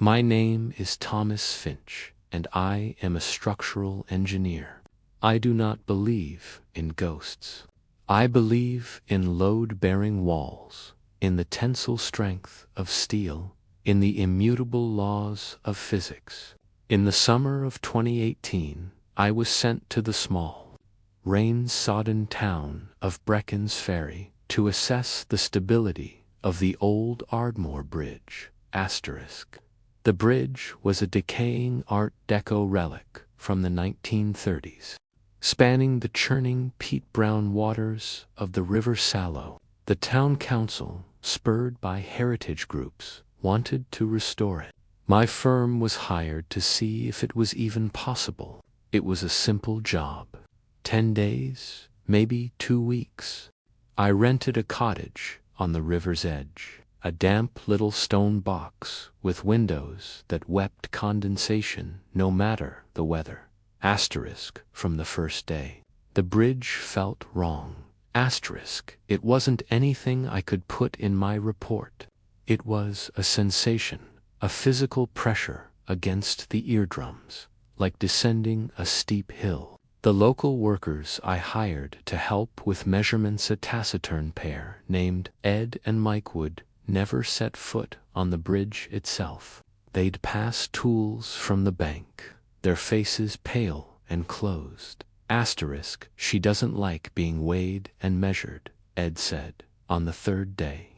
My name is Thomas Finch, and I am a structural engineer. I do not believe in ghosts. I believe in load-bearing walls, in the tensile strength of steel, in the immutable laws of physics. In the summer of 2018, I was sent to the small, rain-sodden town of Brecken's Ferry to assess the stability of the old Ardmore Bridge, **. The bridge was a decaying Art Deco relic from the 1930s. Spanning the churning peat-brown waters of the River Sallow, the town council, spurred by heritage groups, wanted to restore it. My firm was hired to see if it was even possible. It was a simple job. 10 days, maybe 2 weeks. I rented a cottage on the river's edge, a damp little stone box with windows that wept condensation no matter the weather. From the first day. The bridge felt wrong. It wasn't anything I could put in my report. It was a sensation, a physical pressure against the eardrums, like descending a steep hill. The local workers I hired to help with measurements, a taciturn pair named Ed and Mike, would never set foot on the bridge itself. They'd pass tools from the bank, their faces pale and closed. She doesn't like being weighed and measured, Ed said, on the 3rd day.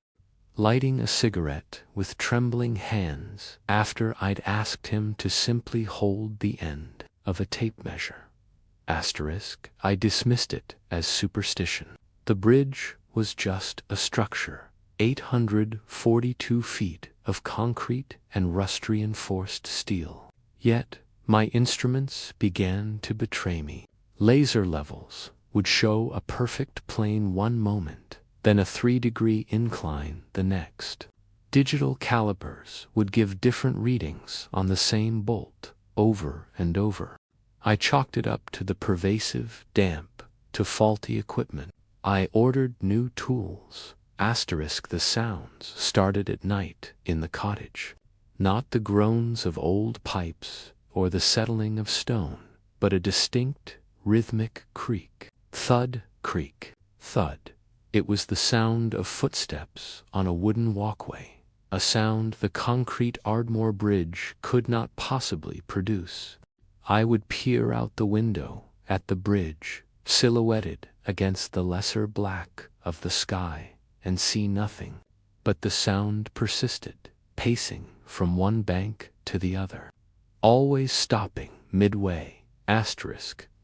Lighting a cigarette with trembling hands after I'd asked him to simply hold the end of a tape measure. I dismissed it as superstition. The bridge was just a structure, 842 feet of concrete and rust-reinforced steel. Yet, my instruments began to betray me. Laser levels would show a perfect plane one moment, then a 3-degree incline the next. Digital calipers would give different readings on the same bolt over and over. I chalked it up to the pervasive damp, to faulty equipment. I ordered new tools. The sounds started at night in the cottage. Not the groans of old pipes or the settling of stone, but a distinct, rhythmic creak. Thud, creak, thud. It was the sound of footsteps on a wooden walkway, a sound the concrete Ardmore Bridge could not possibly produce. I would peer out the window at the bridge, silhouetted against the lesser black of the sky, and see nothing. But the sound persisted, pacing from one bank to the other, always stopping midway.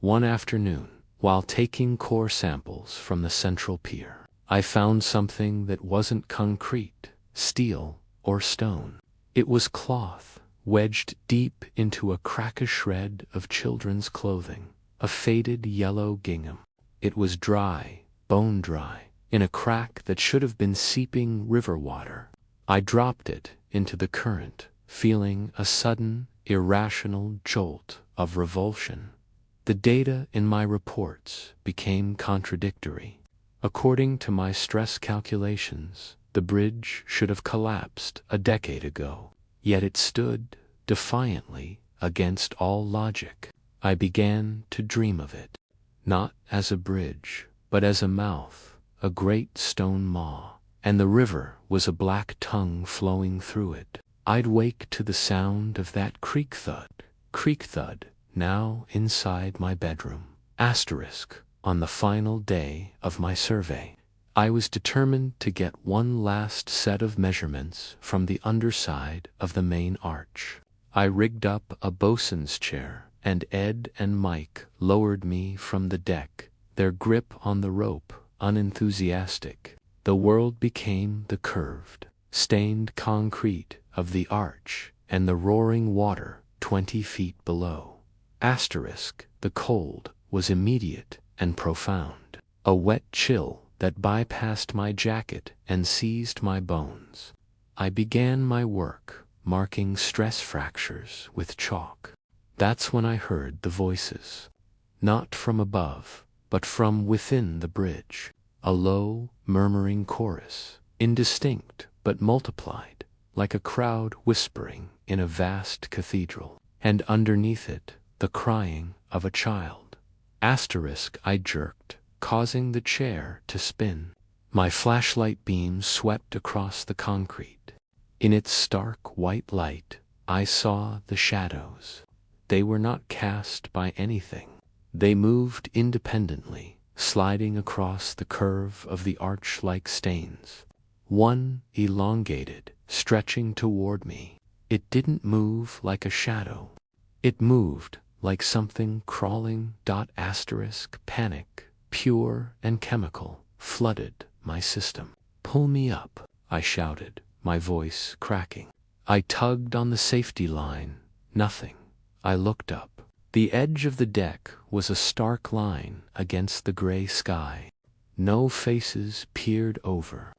One afternoon, while taking core samples from the central pier, I found something that wasn't concrete, steel, or stone. It was cloth, wedged deep into a crackish shred of children's clothing, a faded yellow gingham. It was dry, bone dry, in a crack that should have been seeping river water. I dropped it into the current, feeling a sudden, irrational jolt of revulsion. The data in my reports became contradictory. According to my stress calculations, the bridge should have collapsed a decade ago. Yet it stood, defiantly, against all logic. I began to dream of it, not as a bridge, but as a mouth, a great stone maw, and the river was a black tongue flowing through it. I'd wake to the sound of that creak thud, now inside my bedroom. On the final day of my survey, I was determined to get one last set of measurements from the underside of the main arch. I rigged up a bosun's chair, and Ed and Mike lowered me from the deck, their grip on the rope unenthusiastic. The world became the curved, stained concrete of the arch and the roaring water 20 feet below. The cold was immediate and profound, a wet chill that bypassed my jacket and seized my bones. I began my work, marking stress fractures with chalk. That's when I heard the voices. Not from above, but from within the bridge. A low, murmuring chorus, indistinct but multiplied, like a crowd whispering in a vast cathedral, and underneath it the crying of a child. Asterisk, I jerked, causing the chair to spin. My flashlight beam swept across the concrete. In its stark white light, I saw the shadows. They were not cast by anything. They moved independently, sliding across the curve of the arch like stains. One elongated, stretching toward me. It didn't move like a shadow. It moved like something crawling. Panic, pure and chemical, flooded my system. Pull me up, I shouted, my voice cracking. I tugged on the safety line. Nothing. I looked up. The edge of the deck was a stark line against the gray sky. No faces peered over.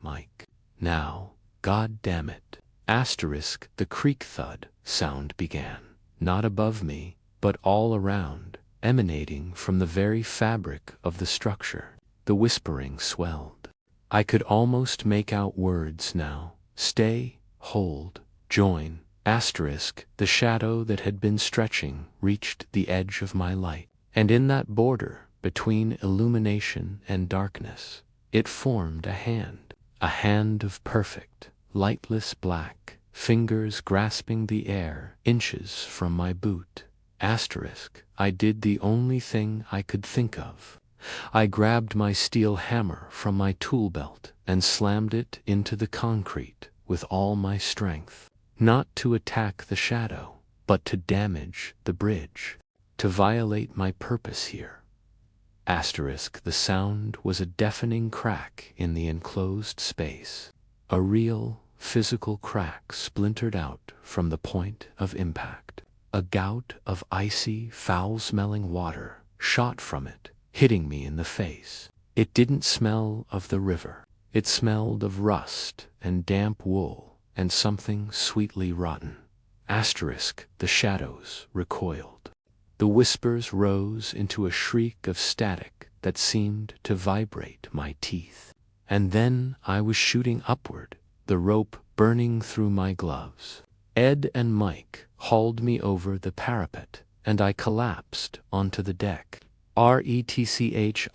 Mike. Now, God damn it. Asterisk, the creak thud sound began. Not above me, but all around, emanating from the very fabric of the structure. The whispering swelled. I could almost make out words now. Stay, hold, join. Asterisk, the shadow that had been stretching reached the edge of my light. And in that border, between illumination and darkness, it formed a hand of perfect, lightless black, fingers grasping the air inches from my boot. Asterisk, I did the only thing I could think of. I grabbed my steel hammer from my tool belt and slammed it into the concrete with all my strength. Not to attack the shadow, but to damage the bridge, to violate my purpose here. Asterisk, the sound was a deafening crack in the enclosed space. A real, physical crack splintered out from the point of impact. A gout of icy, foul-smelling water shot from it, hitting me in the face. It didn't smell of the river. It smelled of rust and damp wool and something sweetly rotten. Asterisk, the shadows recoiled. The whispers rose into a shriek of static that seemed to vibrate my teeth. And then I was shooting upward, the rope burning through my gloves. Ed and Mike hauled me over the parapet, and I collapsed onto the deck. RETCHING.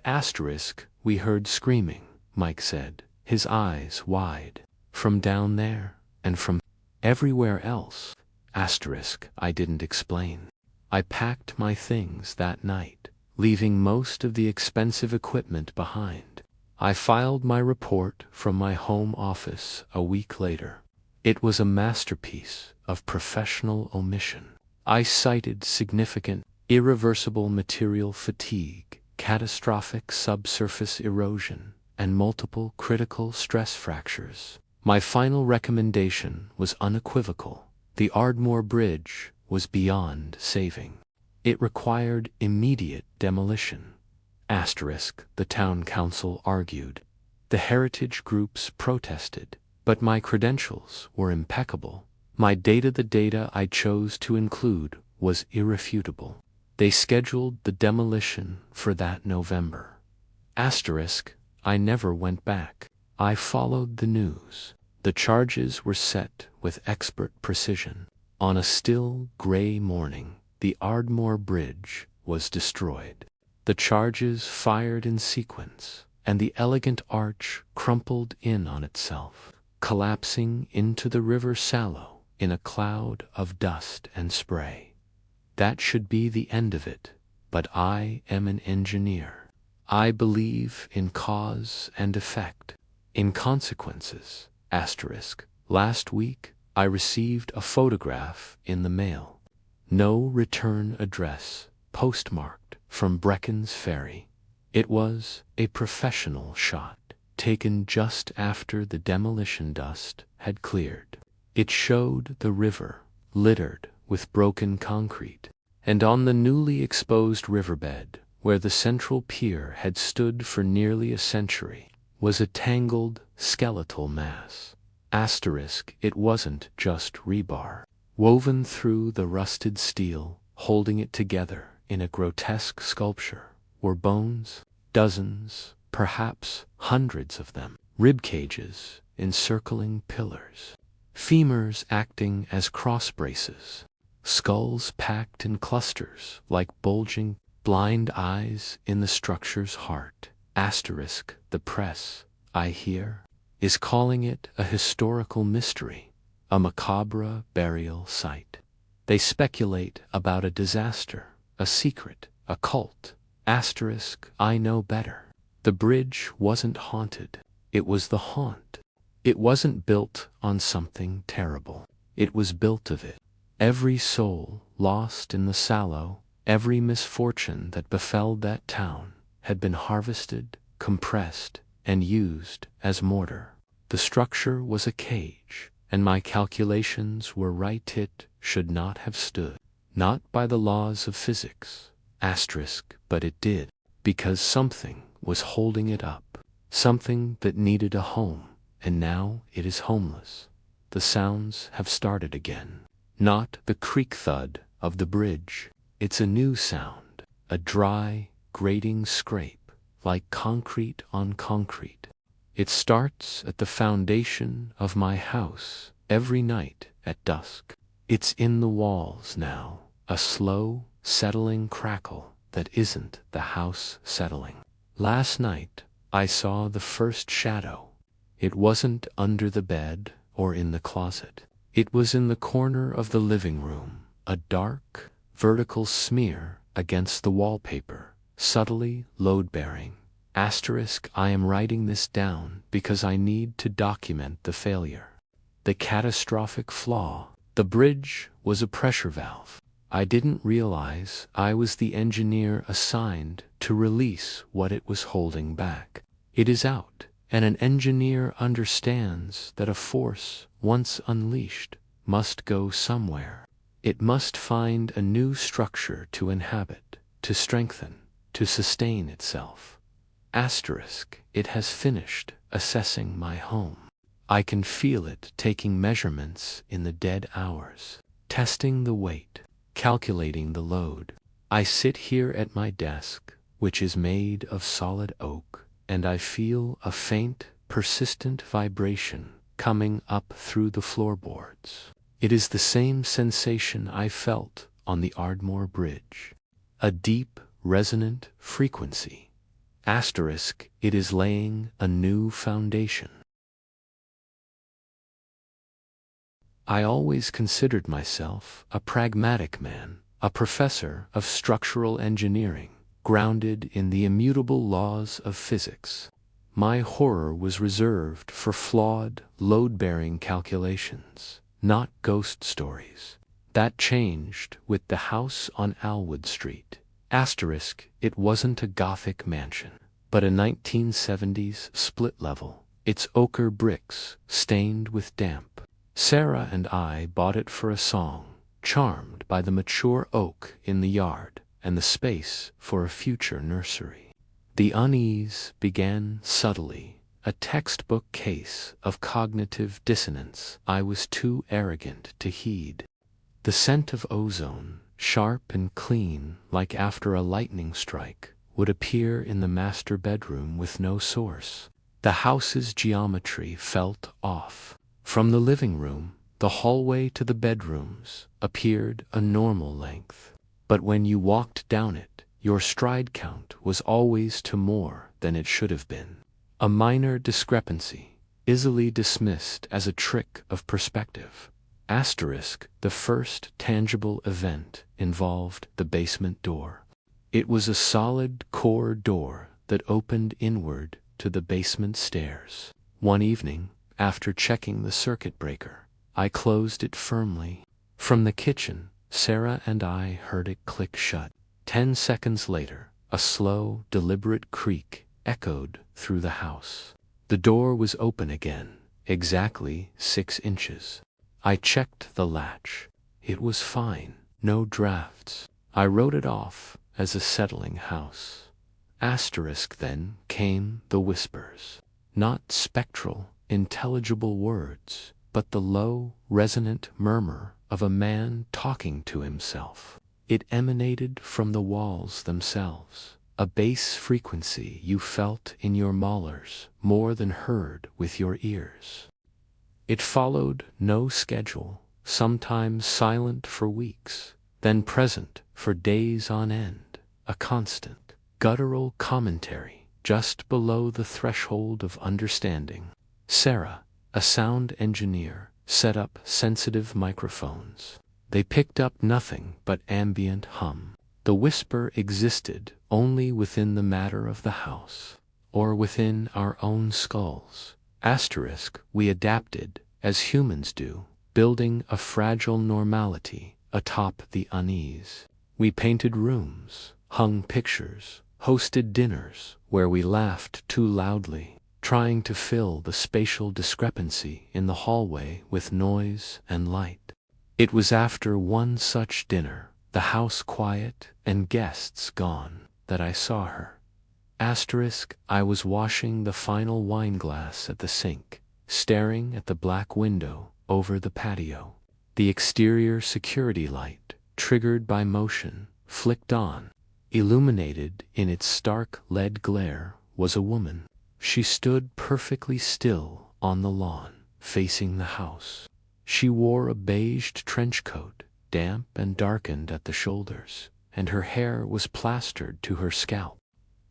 Asterisk, we heard screaming, Mike said, his eyes wide. From down there, and from everywhere else. Asterisk, I didn't explain. I packed my things that night, leaving most of the expensive equipment behind. I filed my report from my home office a week later. It was a masterpiece of professional omission. I cited significant, irreversible material fatigue, catastrophic subsurface erosion, and multiple critical stress fractures. My final recommendation was unequivocal. The Ardmore Bridge was beyond saving. It required immediate demolition. Asterisk, the town council argued. The heritage groups protested, but my credentials were impeccable. My data, the data I chose to include, was irrefutable. They scheduled the demolition for that November. Asterisk, I never went back. I followed the news. The charges were set with expert precision. On a still, gray morning, the Ardmore Bridge was destroyed. The charges fired in sequence, and the elegant arch crumpled in on itself, collapsing into the River Sallow in a cloud of dust and spray. That should be the end of it, but I am an engineer. I believe in cause and effect, in consequences. Asterisk, last week I received a photograph in the mail. No return address, postmarked from Brecken's Ferry. It was a professional shot, taken just after the demolition dust had cleared. It showed the river, littered with broken concrete, and on the newly exposed riverbed, where the central pier had stood for nearly a century, was a tangled, skeletal mass. Asterisk, it wasn't just rebar. Woven through the rusted steel, holding it together in a grotesque sculpture, were bones, dozens, perhaps hundreds of them, rib cages, encircling pillars, femurs acting as cross braces, skulls packed in clusters like bulging blind eyes in the structure's heart. Asterisk, the press, I hear, is calling it a historical mystery, a macabre burial site. They speculate about a disaster, a secret, a cult. Asterisk, I know better. The bridge wasn't haunted. It was the haunt. It wasn't built on something terrible. It was built of it. Every soul lost in the Sallow, every misfortune that befell that town, had been harvested, compressed, and used as mortar. The structure was a cage, and my calculations were right. It should not have stood. Not by the laws of physics, asterisk, but it did, because something was holding it up, something that needed a home, and now it is homeless. The sounds have started again. Not the creak thud of the bridge. It's a new sound, a dry, grating scrape, like concrete on concrete. It starts at the foundation of my house every night at dusk. It's in the walls now, a slow, settling crackle that isn't the house settling. Last night I saw the first shadow. It wasn't under the bed or in the closet. It was in the corner of the living room, a dark, vertical smear against the wallpaper, subtly load-bearing. Asterisk, I am writing this down because I need to document the failure, the catastrophic flaw. The bridge was a pressure valve. I didn't realize I was the engineer assigned to release what it was holding back. It is out, and an engineer understands that a force, once unleashed, must go somewhere. It must find a new structure to inhabit, to strengthen, to sustain itself. Asterisk, it has finished assessing my home. I can feel it taking measurements in the dead hours, testing the weight, calculating the load. I sit here at my desk, which is made of solid oak, and I feel a faint, persistent vibration coming up through the floorboards. It is the same sensation I felt on the Ardmore Bridge. A deep, resonant frequency. Asterisk, it is laying a new foundation. I always considered myself a pragmatic man, a professor of structural engineering, grounded in the immutable laws of physics. My horror was reserved for flawed, load-bearing calculations, not ghost stories. That changed with the house on Alwood Street. Asterisk, it wasn't a Gothic mansion, but a 1970s split level, its ochre bricks stained with damp. Sarah and I bought it for a song, charmed by the mature oak in the yard and the space for a future nursery. The unease began subtly, a textbook case of cognitive dissonance I was too arrogant to heed. The scent of ozone, sharp and clean like after a lightning strike, would appear in the master bedroom with no source. The house's geometry felt off. From the living room, the hallway to the bedrooms appeared a normal length. But when you walked down it, your stride count was always to more than it should have been. A minor discrepancy, easily dismissed as a trick of perspective. Asterisk, the first tangible event involved the basement door. It was a solid core door that opened inward to the basement stairs. One evening, after checking the circuit breaker, I closed it firmly. From the kitchen, Sarah and I heard it click shut. 10 seconds later, a slow, deliberate creak echoed through the house. The door was open again, exactly 6 inches. I checked the latch. It was fine, no drafts. I wrote it off as a settling house. Asterisk, then came the whispers. Not spectral, intelligible words, but the low, resonant murmur of a man talking to himself. It emanated from the walls themselves, a bass frequency you felt in your molars more than heard with your ears. It followed no schedule, sometimes silent for weeks, then present for days on end, a constant, guttural commentary just below the threshold of understanding. Sarah, a sound engineer, set up sensitive microphones. They picked up nothing but ambient hum. The whisper existed only within the matter of the house, or within our own skulls. We adapted, as humans do, building a fragile normality atop the unease. We painted rooms, hung pictures, hosted dinners where we laughed too loudly, trying to fill the spatial discrepancy in the hallway with noise and light. It was after one such dinner, the house quiet and guests gone, that I saw her. I was washing the final wineglass at the sink, staring at the black window over the patio. The exterior security light, triggered by motion, flicked on. Illuminated in its stark lead glare was a woman. She stood perfectly still on the lawn, facing the house. She wore a beiged trench coat, damp and darkened at the shoulders, and her hair was plastered to her scalp.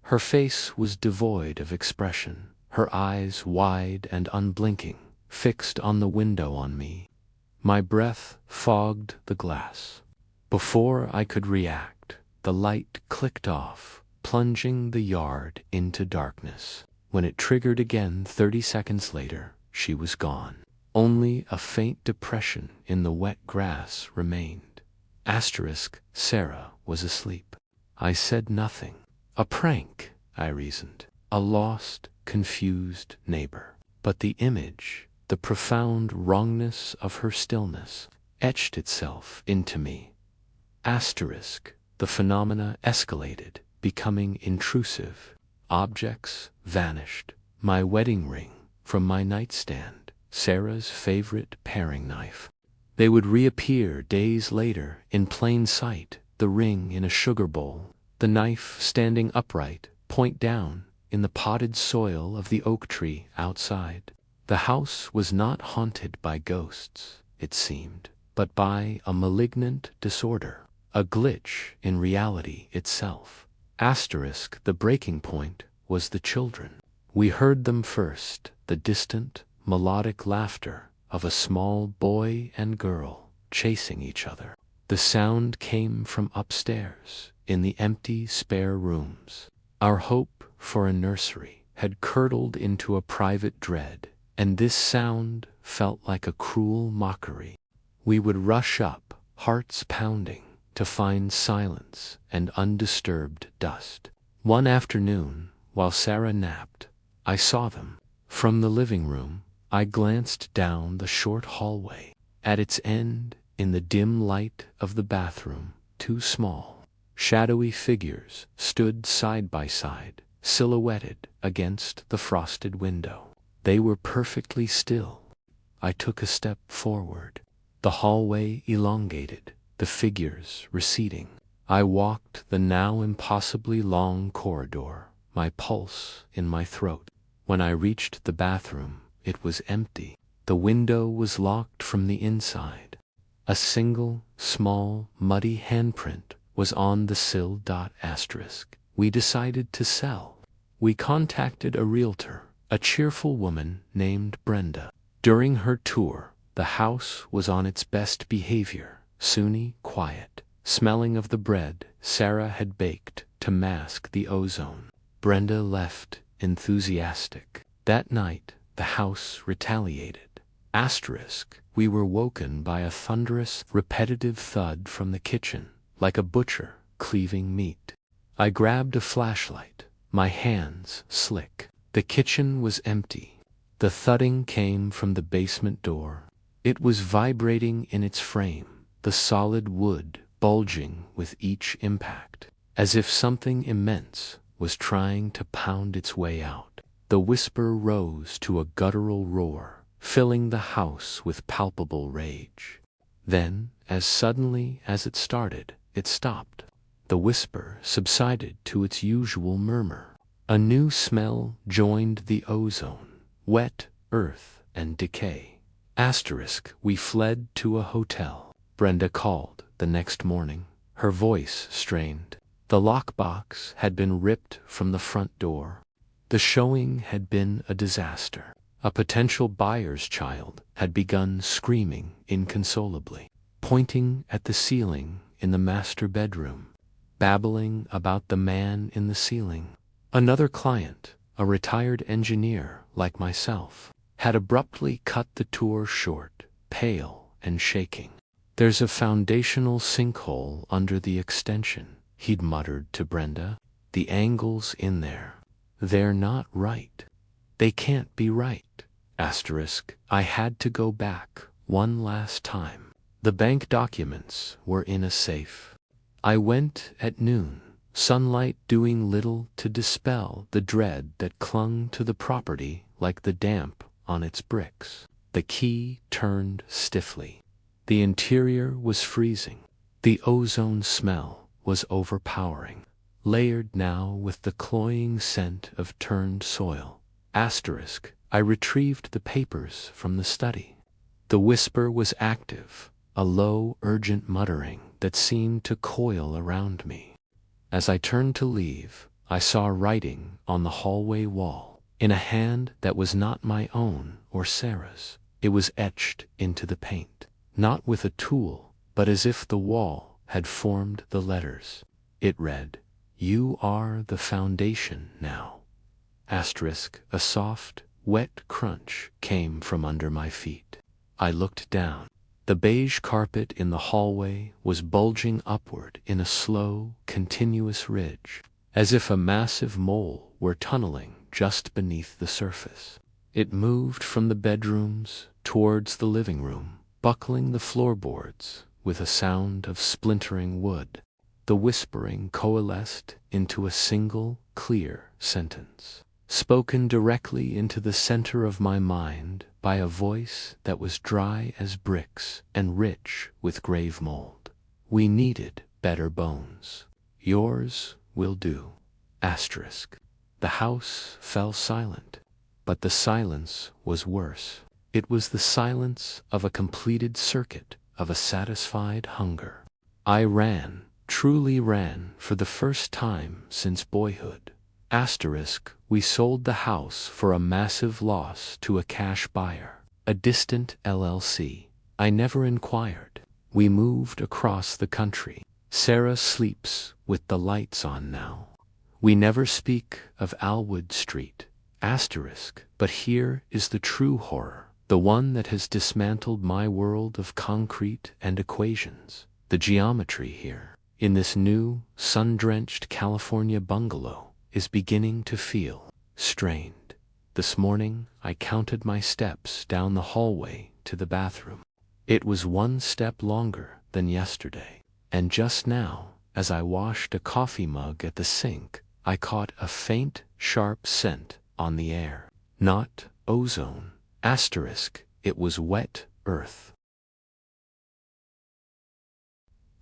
Her face was devoid of expression, her eyes wide and unblinking, fixed on the window on me. My breath fogged the glass. Before I could react, the light clicked off, plunging the yard into darkness. When it triggered again 30 seconds later, she was gone. Only a faint depression in the wet grass remained. Sarah was asleep. I said nothing. A prank, I reasoned. A lost, confused neighbor. But the image, the profound wrongness of her stillness, etched itself into me. The phenomena escalated, becoming intrusive. Objects vanished. My wedding ring from my nightstand, Sarah's favorite paring knife. They would reappear days later in plain sight, the ring in a sugar bowl, the knife standing upright, point down, in the potted soil of the oak tree outside. The house was not haunted by ghosts, it seemed, but by a malignant disorder, a glitch in reality itself. The breaking point was the children. We heard them first, the distant, melodic laughter of a small boy and girl chasing each other. The sound came from upstairs, in the empty spare rooms. Our hope for a nursery had curdled into a private dread, and this sound felt like a cruel mockery. We would rush up, hearts pounding, to find silence and undisturbed dust. One afternoon, while Sarah napped, I saw them. From the living room, I glanced down the short hallway. At its end, in the dim light of the bathroom, two small, shadowy figures stood side by side, silhouetted against the frosted window. They were perfectly still. I took a step forward. The hallway elongated, the figures receding. I walked the now impossibly long corridor, my pulse in my throat. When I reached the bathroom, it was empty. The window was locked from the inside. A single, small, muddy handprint was on the sill. We decided to sell. We contacted a realtor, a cheerful woman named Brenda. During her tour, the house was on its best behavior, Sunni, quiet, smelling of the bread Sarah had baked to mask the ozone. Brenda left, enthusiastic. That night, the house retaliated. We were woken by a thunderous, repetitive thud from the kitchen, like a butcher cleaving meat. I grabbed a flashlight, my hands slick. The kitchen was empty. The thudding came from the basement door. It was vibrating in its frame, the solid wood bulging with each impact, as if something immense was trying to pound its way out. The whisper rose to a guttural roar, filling the house with palpable rage. Then, as suddenly as it started, it stopped. The whisper subsided to its usual murmur. A new smell joined the ozone, wet earth and decay. We fled to a hotel. Brenda called the next morning, her voice strained. The lockbox had been ripped from the front door. The showing had been a disaster. A potential buyer's child had begun screaming inconsolably, pointing at the ceiling in the master bedroom, babbling about the man in the ceiling. Another client, a retired engineer like myself, had abruptly cut the tour short, pale and shaking. "There's a foundational sinkhole under the extension," he'd muttered to Brenda. "The angles in there, they're not right. They can't be right." I had to go back one last time. The bank documents were in a safe. I went at noon, sunlight doing little to dispel the dread that clung to the property like the damp on its bricks. The key turned stiffly. The interior was freezing. The ozone smell was overpowering, layered now with the cloying scent of turned soil. I retrieved the papers from the study. The whisper was active, a low, urgent muttering that seemed to coil around me. As I turned to leave, I saw writing on the hallway wall, in a hand that was not my own or Sarah's. It was etched into the paint, not with a tool, but as if the wall had formed the letters. It read, "You are the foundation now." A soft, wet crunch came from under my feet. I looked down. The beige carpet in the hallway was bulging upward in a slow, continuous ridge, as if a massive mole were tunneling just beneath the surface. It moved from the bedrooms towards the living room, buckling the floorboards with a sound of splintering wood. The whispering coalesced into a single, clear sentence, spoken directly into the center of my mind by a voice that was dry as bricks and rich with grave mold. "We needed better bones. Yours will do." The house fell silent, but the silence was worse. It was the silence of a completed circuit, of a satisfied hunger. I ran, truly ran, for the first time since boyhood. We sold the house for a massive loss to a cash buyer, a distant LLC. I never inquired. We moved across the country. Sarah sleeps with the lights on now. We never speak of Alwood Street. But here is the true horror, the one that has dismantled my world of concrete and equations. The geometry here, in this new, sun-drenched California bungalow, is beginning to feel strained. This morning I counted my steps down the hallway to the bathroom. It was one step longer than yesterday. And just now, as I washed a coffee mug at the sink, I caught a faint, sharp scent on the air. Not ozone. It was wet earth.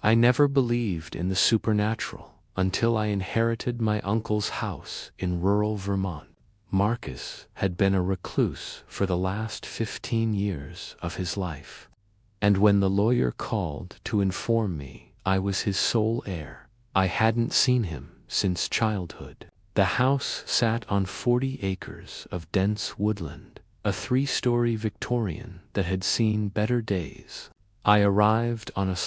I never believed in the supernatural until I inherited my uncle's house in rural Vermont. Marcus had been a recluse for the last 15 years of his life, and when the lawyer called to inform me I was his sole heir, I hadn't seen him since childhood. The house sat on 40 acres of dense woodland, a 3-story Victorian that had seen better days. I arrived on a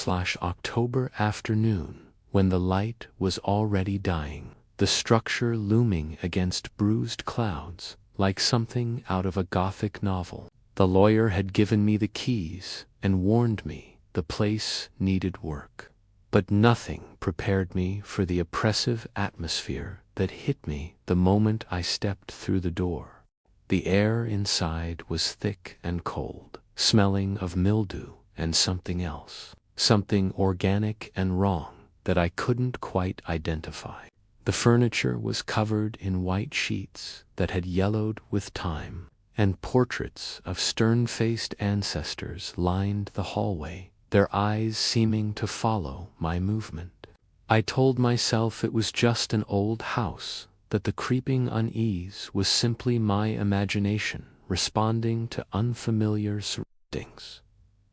October afternoon when the light was already dying, the structure looming against bruised clouds like something out of a Gothic novel. The lawyer had given me the keys and warned me the place needed work. But nothing prepared me for the oppressive atmosphere that hit me the moment I stepped through the door. The air inside was thick and cold, smelling of mildew and something else, something organic and wrong that I couldn't quite identify. The furniture was covered in white sheets that had yellowed with time, and portraits of stern-faced ancestors lined the hallway, their eyes seeming to follow my movement. I told myself it was just an old house, that the creeping unease was simply my imagination responding to unfamiliar surroundings.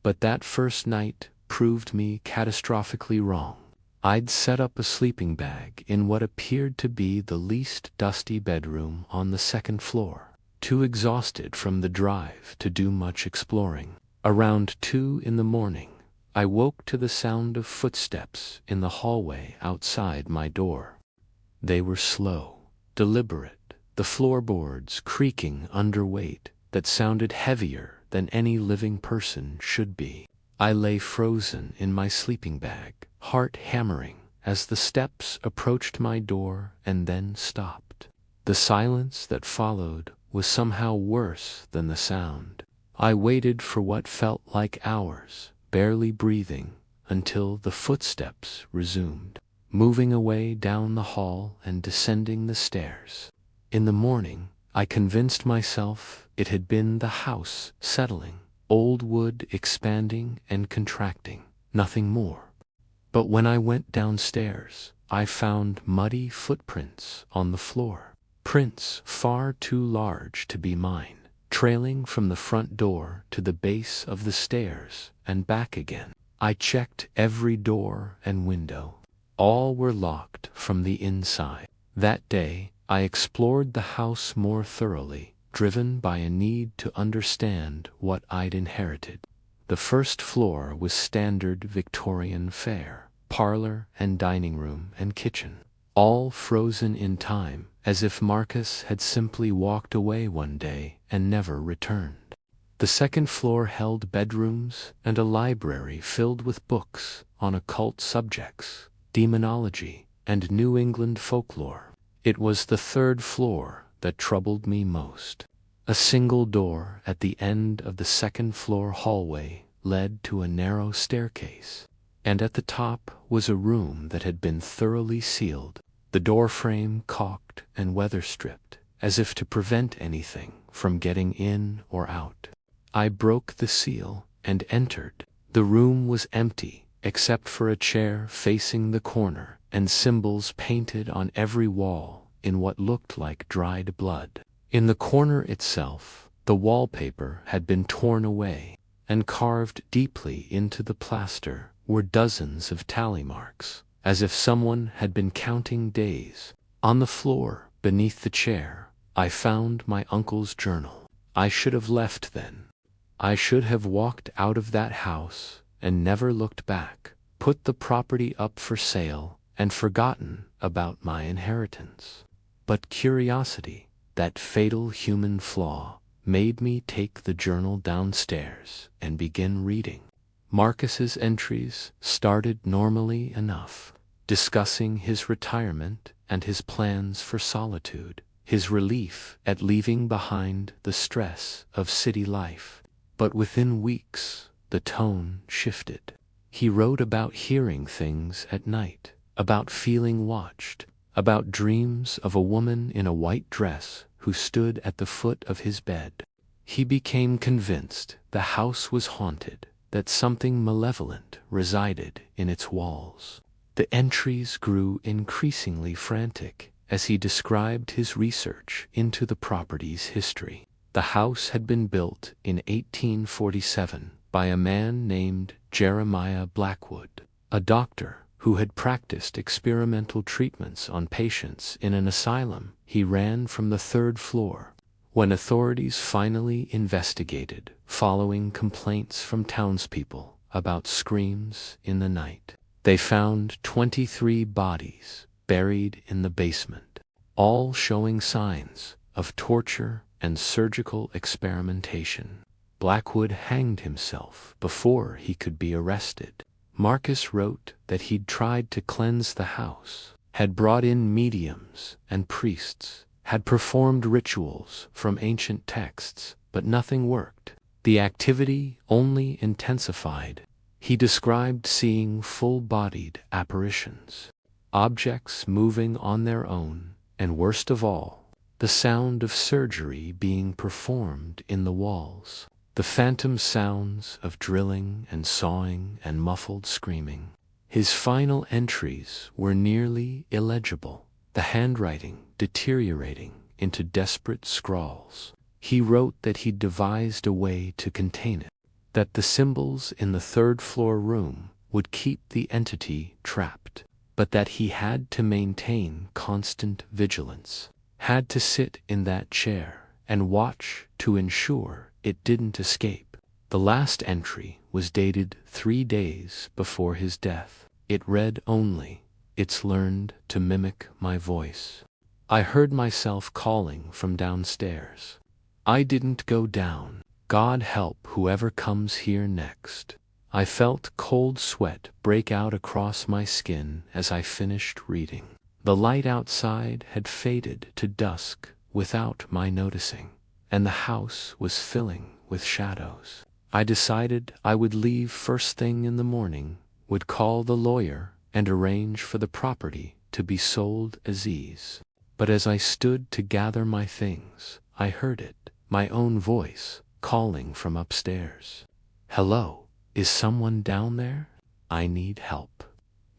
But that first night proved me catastrophically wrong. I'd set up a sleeping bag in what appeared to be the least dusty bedroom on the second floor, too exhausted from the drive to do much exploring. Around 2 in the morning, I woke to the sound of footsteps in the hallway outside my door. They were slow, deliberate, the floorboards creaking under weight that sounded heavier than any living person should be. I lay frozen in my sleeping bag, heart hammering, as the steps approached my door and then stopped. The silence that followed was somehow worse than the sound. I waited for what felt like hours, barely breathing, until the footsteps resumed, moving away down the hall and descending the stairs. In the morning, I convinced myself it had been the house settling, old wood expanding and contracting, nothing more. But when I went downstairs, I found muddy footprints on the floor, prints far too large to be mine, trailing from the front door to the base of the stairs and back again. I checked every door and window. All were locked from the inside. That day, I explored the house more thoroughly, driven by a need to understand what I'd inherited. The first floor was standard Victorian fare, parlor and dining room and kitchen, all frozen in time, as if Marcus had simply walked away one day and never returned. The second floor held bedrooms and a library filled with books on occult subjects, demonology, and New England folklore. It was the third floor that troubled me most. A single door at the end of the second floor hallway led to a narrow staircase, and at the top was a room that had been thoroughly sealed, the doorframe caulked and weather-stripped, as if to prevent anything from getting in or out. I broke the seal and entered. The room was empty, except for a chair facing the corner and symbols painted on every wall in what looked like dried blood. In the corner itself, the wallpaper had been torn away, and carved deeply into the plaster were dozens of tally marks, as if someone had been counting days. On the floor, beneath the chair, I found my uncle's journal. I should have left then. I should have walked out of that house and never looked back, put the property up for sale, and forgotten about my inheritance. But curiosity, that fatal human flaw, made me take the journal downstairs and begin reading. Marcus's entries started normally enough, discussing his retirement and his plans for solitude, his relief at leaving behind the stress of city life. But within weeks, the tone shifted. He wrote about hearing things at night, about feeling watched, about dreams of a woman in a white dress who stood at the foot of his bed. He became convinced the house was haunted, that something malevolent resided in its walls. The entries grew increasingly frantic as he described his research into the property's history. The house had been built in 1847 by a man named Jeremiah Blackwood, a doctor who had practiced experimental treatments on patients in an asylum he ran from the third floor. When authorities finally investigated, following complaints from townspeople about screams in the night, they found 23 bodies buried in the basement, all showing signs of torture and surgical experimentation. Blackwood hanged himself before he could be arrested. Marcus wrote that he'd tried to cleanse the house, had brought in mediums and priests, had performed rituals from ancient texts, but nothing worked. The activity only intensified. He described seeing full-bodied apparitions, objects moving on their own, and worst of all, the sound of surgery being performed in the walls, the phantom sounds of drilling and sawing and muffled screaming. His final entries were nearly illegible, the handwriting deteriorating into desperate scrawls. He wrote that he'd devised a way to contain it, that the symbols in the third-floor room would keep the entity trapped, but that he had to maintain constant vigilance, had to sit in that chair and watch to ensure it didn't escape. The last entry was dated 3 days before his death. It read only, "It's learned to mimic my voice." I heard myself calling from downstairs. I didn't go down. God help whoever comes here next. I felt cold sweat break out across my skin as I finished reading. The light outside had faded to dusk without my noticing, and the house was filling with shadows. I decided I would leave first thing in the morning, would call the lawyer and arrange for the property to be sold as is. But as I stood to gather my things, I heard it, my own voice, calling from upstairs. "Hello, is someone down there? I need help."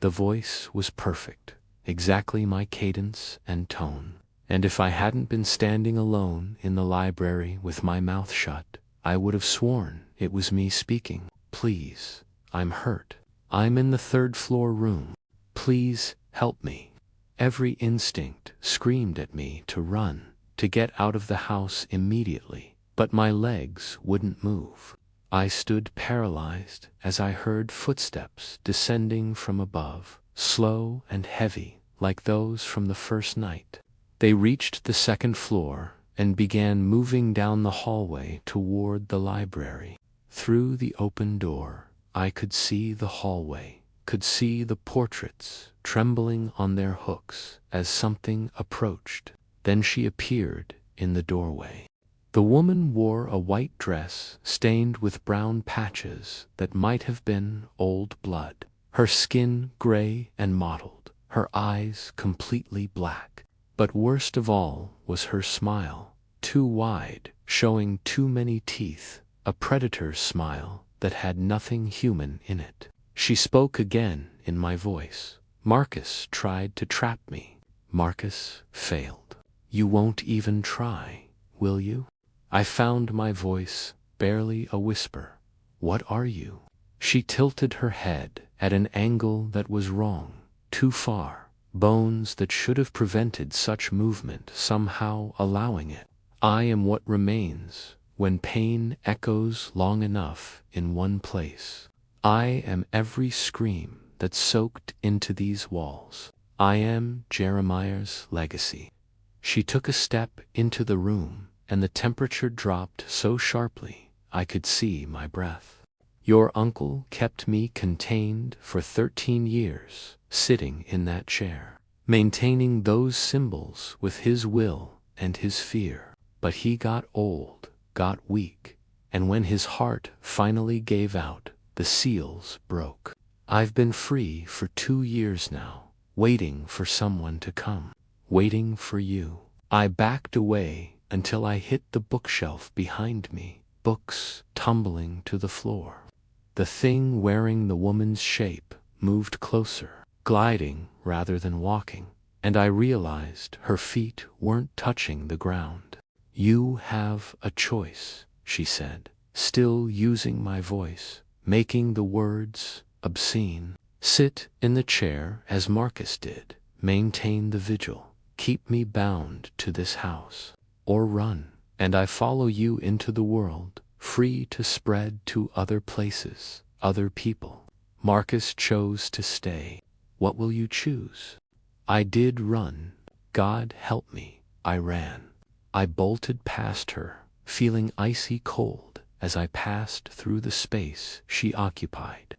The voice was perfect, exactly my cadence and tone. And if I hadn't been standing alone in the library with my mouth shut, I would have sworn it was me speaking. "Please, I'm hurt. I'm in the third-floor room. Please help me." Every instinct screamed at me to run, to get out of the house immediately, but my legs wouldn't move. I stood paralyzed as I heard footsteps descending from above, slow and heavy like those from the first night. They reached the second floor and began moving down the hallway toward the library. Through the open door, I could see the hallway, could see the portraits trembling on their hooks as something approached. Then she appeared in the doorway. The woman wore a white dress stained with brown patches that might have been old blood, her skin gray and mottled, her eyes completely black. But worst of all was her smile, too wide, showing too many teeth, a predator's smile that had nothing human in it. She spoke again in my voice. "Marcus tried to trap me. Marcus failed. You won't even try, will you?" I found my voice, barely a whisper. "What are you?" She tilted her head at an angle that was wrong, too far, bones that should have prevented such movement somehow allowing it. I am what remains when pain echoes long enough in one place. I am every scream that soaked into these walls. I am Jeremiah's legacy. She took a step into the room, and the temperature dropped so sharply I could see my breath. "Your uncle kept me contained for 13 years, sitting in that chair, maintaining those symbols with his will and his fear. But he got old, got weak, and when his heart finally gave out, the seals broke. I've been free for 2 years now, waiting for someone to come, waiting for you." I backed away until I hit the bookshelf behind me, books tumbling to the floor. The thing wearing the woman's shape moved closer, gliding rather than walking, and I realized her feet weren't touching the ground. "You have a choice," she said, still using my voice, making the words obscene. "Sit in the chair as Marcus did, maintain the vigil, keep me bound to this house, or run, and I follow you into the world, free to spread to other places, other people." Marcus chose to stay. What will you choose? I did run. God help me, I ran. I bolted past her, feeling icy cold as I passed through the space she occupied.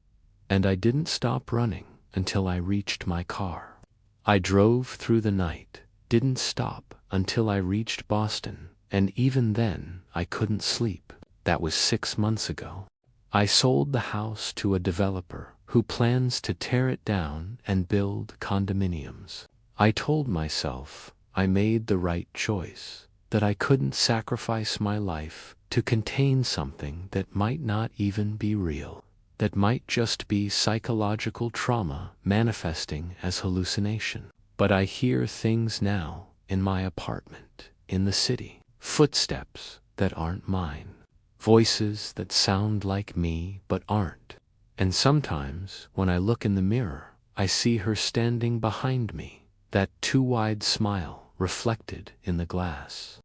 And I didn't stop running until I reached my car. I drove through the night, didn't stop until I reached Boston, and even then I couldn't sleep. That was 6 months ago. I sold the house to a developer who plans to tear it down and build condominiums. I told myself I made the right choice, that I couldn't sacrifice my life to contain something that might not even be real. that might just be psychological trauma manifesting as hallucination. But I hear things now in my apartment in the city. Footsteps that aren't mine. Voices that sound like me but aren't. And sometimes when I look in the mirror, I see her standing behind me, that too wide smile reflected in the glass.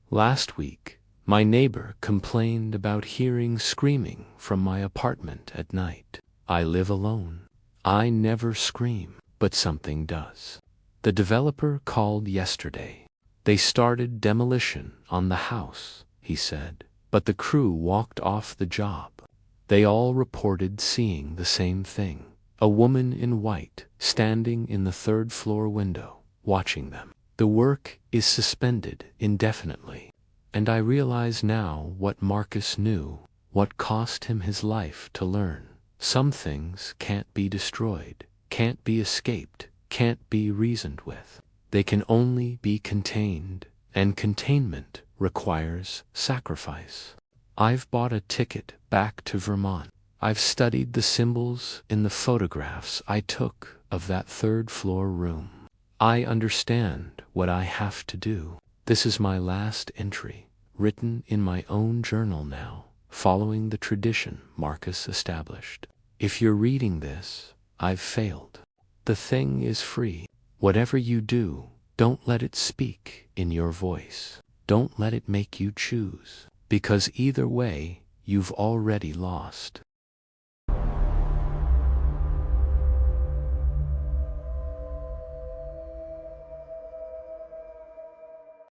Last week, my neighbor complained about hearing screaming from my apartment at night. I live alone. I never scream, but something does. The developer called yesterday. They started demolition on the house, he said, but the crew walked off the job. They all reported seeing the same thing. A woman in white standing in the third-floor window, watching them. The work is suspended indefinitely. And I realize now what Marcus knew, what cost him his life to learn. Some things can't be destroyed, can't be escaped, can't be reasoned with. They can only be contained, and containment requires sacrifice. I've bought a ticket back to Vermont. I've studied the symbols in the photographs I took of that third-floor room. I understand what I have to do. This is my last entry, written in my own journal now, following the tradition Marcus established. If you're reading this, I've failed. The thing is free. Whatever you do, don't let it speak in your voice. Don't let it make you choose, because either way, you've already lost.